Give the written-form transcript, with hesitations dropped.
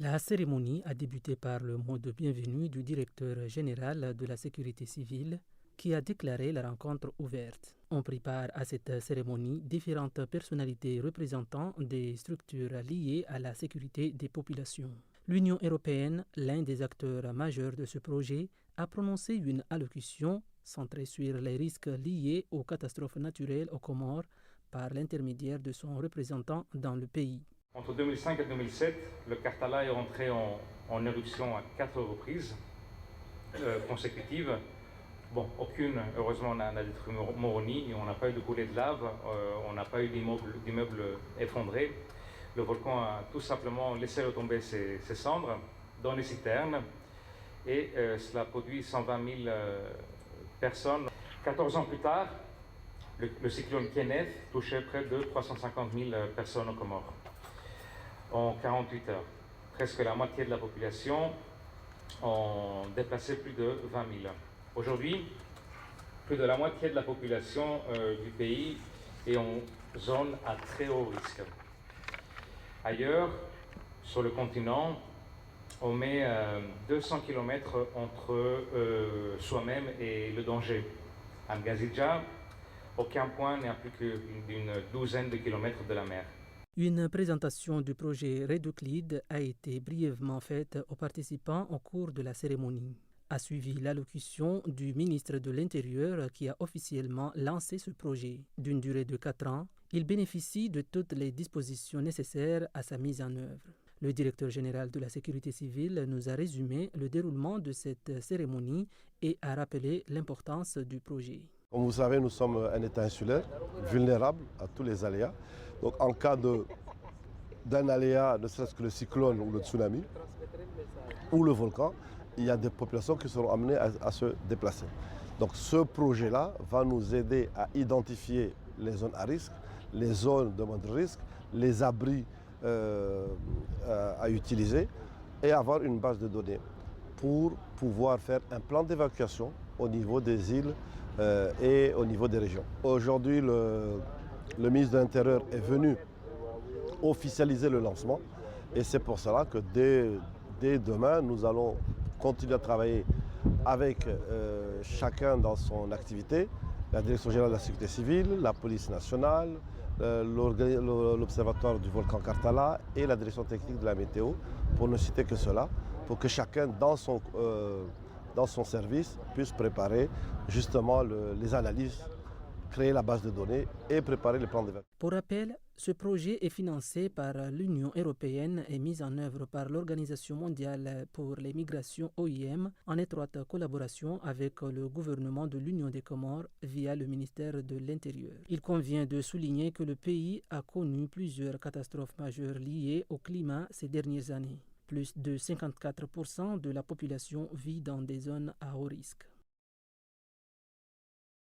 La cérémonie a débuté par le mot de bienvenue du directeur général de la sécurité civile qui a déclaré la rencontre ouverte. On prit part à cette cérémonie différentes personnalités représentant des structures liées à la sécurité des populations. L'Union européenne, l'un des acteurs majeurs de ce projet, a prononcé une allocution centrée sur les risques liés aux catastrophes naturelles aux Comores par l'intermédiaire de son représentant dans le pays. Entre 2005 et 2007, le Karthala est rentré en éruption à 4 reprises consécutives. Bon, aucune, heureusement, n'a détruit Moroni, on n'a pas eu de coulée de lave, on n'a pas eu d'immeubles effondrés. Le volcan a tout simplement laissé retomber ses cendres dans les citernes et cela a produit 120 000 personnes. 14 ans plus tard, le cyclone Kenneth touchait près de 350 000 personnes aux Comores. En 48 heures, presque la moitié de la population ont déplacé plus de 20 000. Aujourd'hui, plus de la moitié de la population du pays est en zone à très haut risque. Ailleurs, sur le continent, on met 200 km entre soi-même et le danger. À Ngazidja, aucun point n'est à plus qu'une douzaine de kilomètres de la mer. Une présentation du projet Redeuclide a été brièvement faite aux participants au cours de la cérémonie. A suivi l'allocution du ministre de l'Intérieur qui a officiellement lancé ce projet. D'une durée de 4 ans, il bénéficie de toutes les dispositions nécessaires à sa mise en œuvre. Le directeur général de la sécurité civile nous a résumé le déroulement de cette cérémonie et a rappelé l'importance du projet. Comme vous savez, nous sommes un État insulaire, vulnérable à tous les aléas. Donc en cas d'un aléa, ne serait-ce que le cyclone ou le tsunami, ou le volcan, il y a des populations qui seront amenées à se déplacer. Donc ce projet-là va nous aider à identifier les zones à risque, les zones de moindre risque, les abris à utiliser et avoir une base de données pour pouvoir faire un plan d'évacuation au niveau des îles et au niveau des régions. Aujourd'hui, le ministre de l'Intérieur est venu officialiser le lancement et c'est pour cela que dès demain, nous allons continuer à travailler avec chacun dans son activité, la Direction générale de la sécurité civile, la police nationale, l'Observatoire du volcan Karthala et la Direction technique de la météo, pour ne citer que cela, pour que chacun dans son service puisse préparer justement les analyses, créer la base de données et préparer les plans d'évacuation. Pour rappel, ce projet est financé par l'Union européenne et mis en œuvre par l'Organisation mondiale pour les migrations OIM en étroite collaboration avec le gouvernement de l'Union des Comores via le ministère de l'Intérieur. Il convient de souligner que le pays a connu plusieurs catastrophes majeures liées au climat ces dernières années. Plus de 54% de la population vit dans des zones à haut risque.